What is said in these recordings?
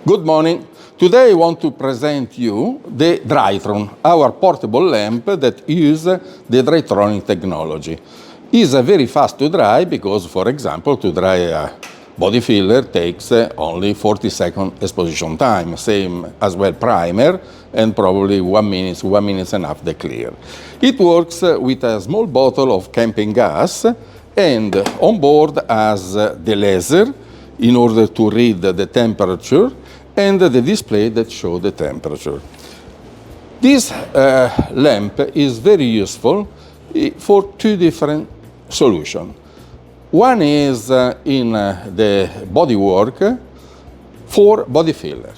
Good morning. Today I want to present you the DryTron, our portable lamp that uses the DryTronic technology. It's very fast to dry because, for example, to dry a body filler takes only 40-second exposition time, same as well primer, and probably 1 minute and a half the clear. It works with a small bottle of camping gas, and on board has the laser in order to read the temperature and the display that shows the temperature. This lamp is very useful for two different solutions. One is in the bodywork for body filler.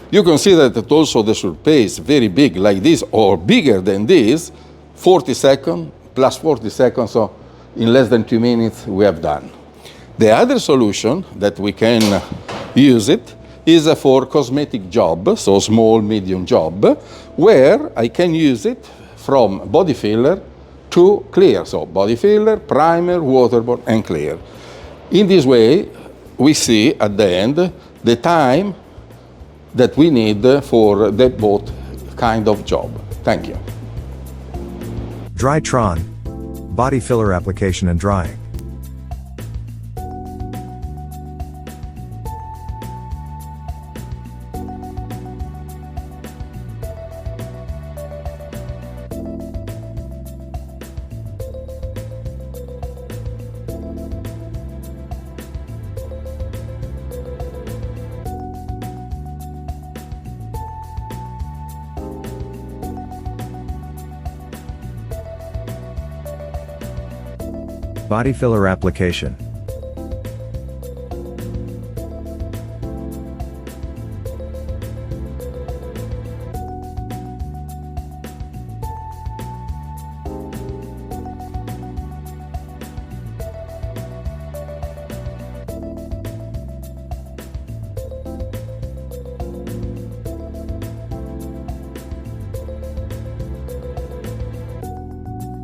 You can see that also the surface very big like this or bigger than this, 40 seconds plus 40 seconds, so in less than 2 minutes we have done. The other solution that we can use it is for cosmetic job, so small, medium job, where I can use it from body filler to clear. So body filler, primer, Waterborne, and clear. In this way, we see at the end the time that we need for the both kind of job. Thank you. DryTron, body filler application and drying. Body filler application.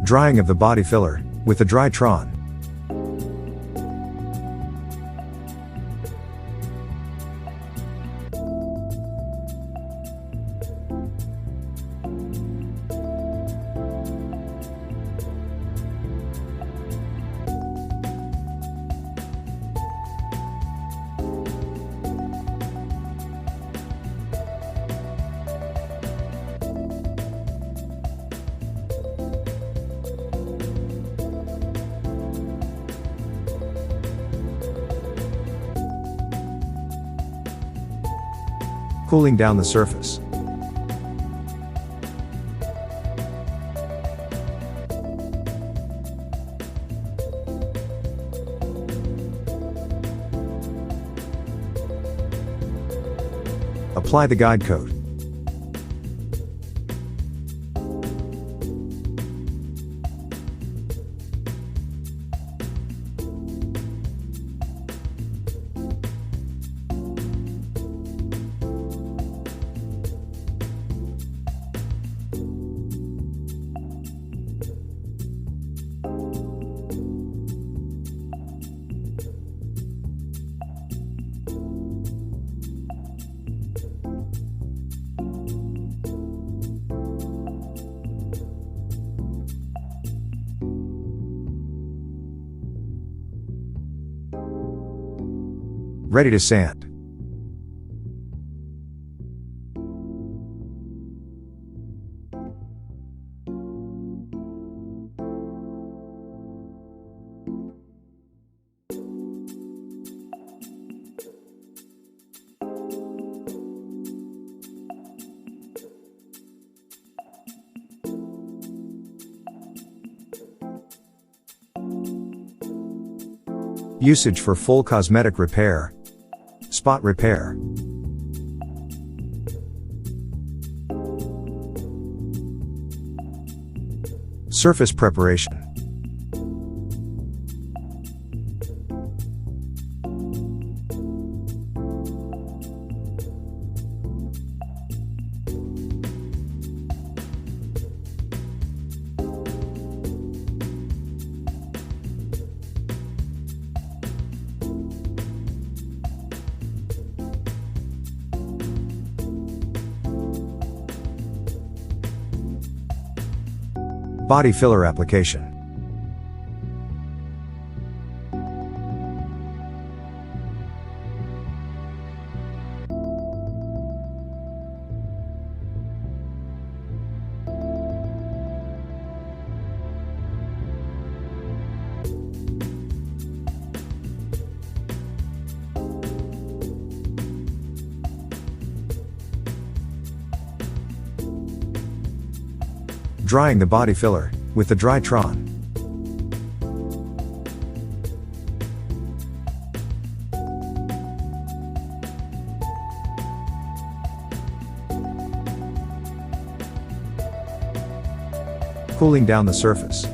Drying of the body filler with the DryTron. Cooling down the surface. Apply the guide coat. Ready to sand. Usage for full cosmetic repair. Spot repair. Surface preparation. Bodyfiller application. Drying the body filler with the DryTron. Cooling down the surface.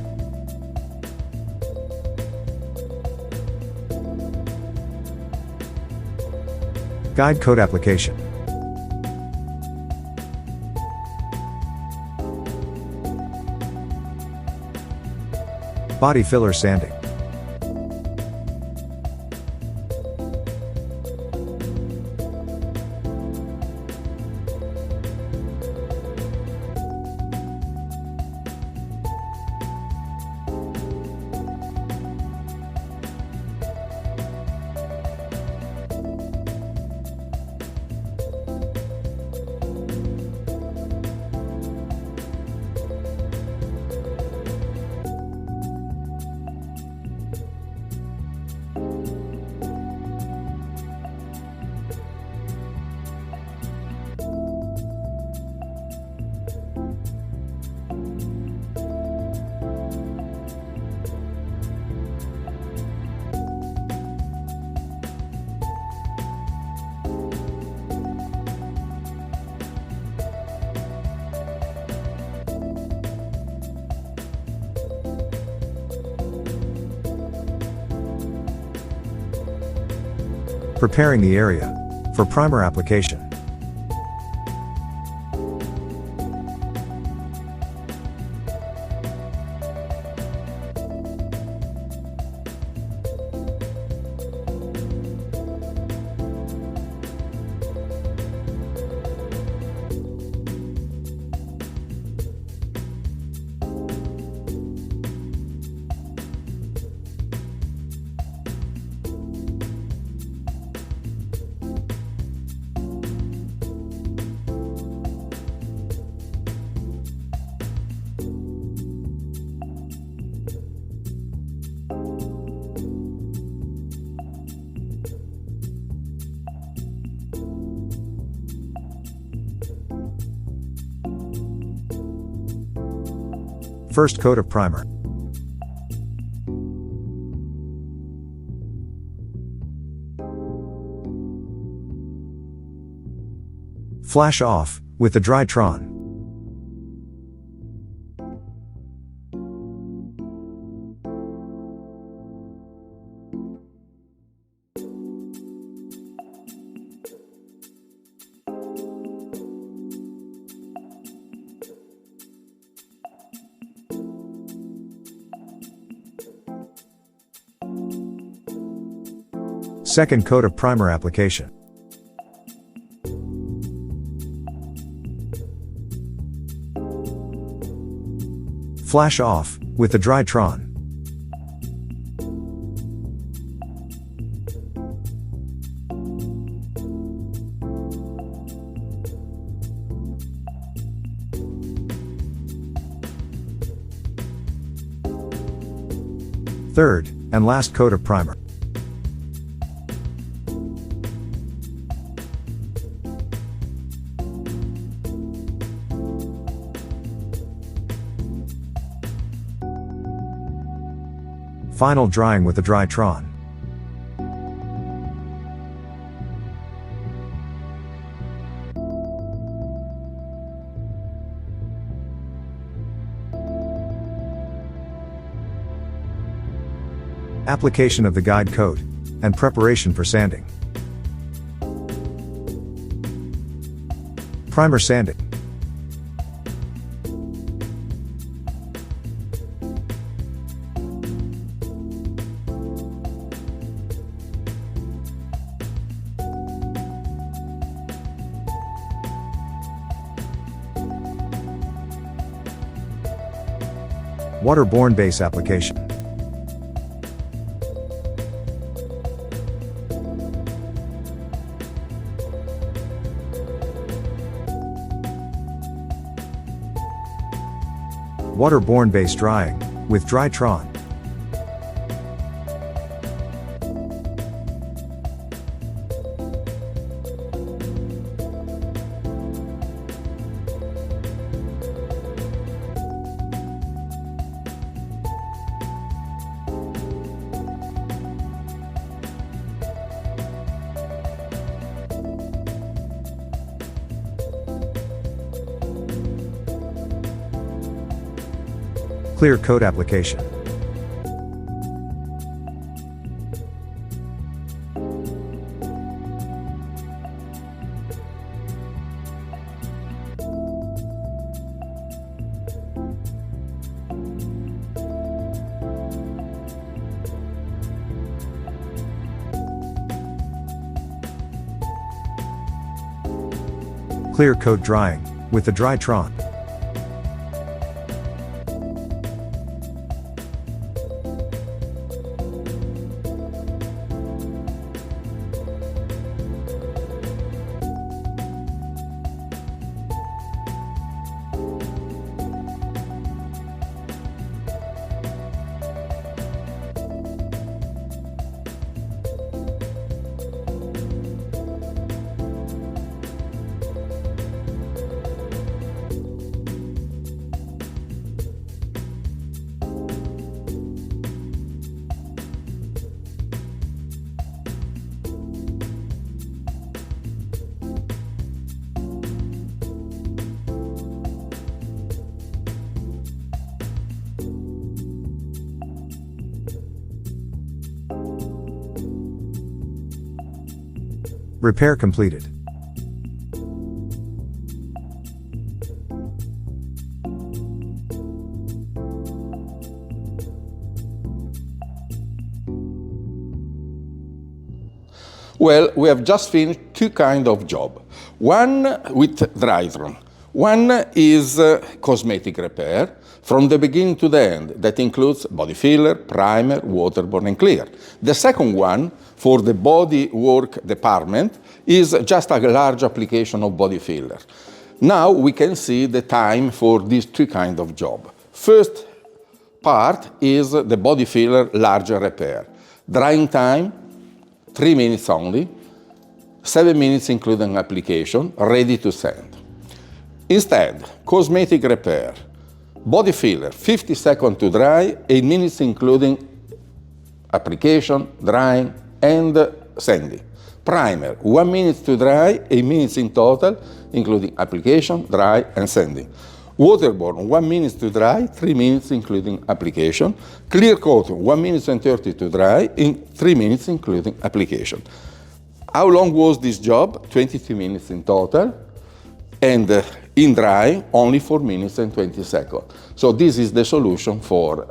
Guide coat application. Body filler sanding. Preparing the area for primer application. First coat of primer. Flash off with the DryTron. Second coat of primer application. Flash off with the DryTron. Third and last coat of primer. Final drying with the DryTron. Application of the guide coat and preparation for sanding. Primer sanding. Waterborne base application. Waterborne base drying with DryTron. Clear coat application. Clear coat drying with the DryTron. Repair completed. Well, we have just finished two kinds of job. One with DryTron. One is cosmetic repair from the beginning to the end. That includes Bodyfiller, primer, Waterborne, and clear. The second one, for the body work department, is just a large application of Bodyfiller. Now we can see the time for these two kinds of job. First part is the Bodyfiller larger repair. Drying time, 3 minutes only, 7 minutes including application, ready to send. Instead, cosmetic repair, Bodyfiller, 50 seconds to dry, 8 minutes including application, drying, and sending. Primer, 1 minute to dry, 8 minutes in total, including application, dry, and sending. Waterborne, 1 minute to dry, 3 minutes including application. Clear coat, 1 minute and 30 to dry, in 3 minutes including application. How long was this job? 22 minutes in total, and in dry, only 4 minutes and 20 seconds. So this is the solution for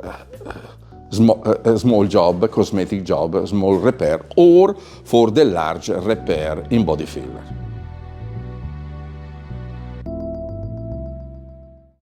a small job, cosmetic job, small repair, or for the large repair in Bodyfiller.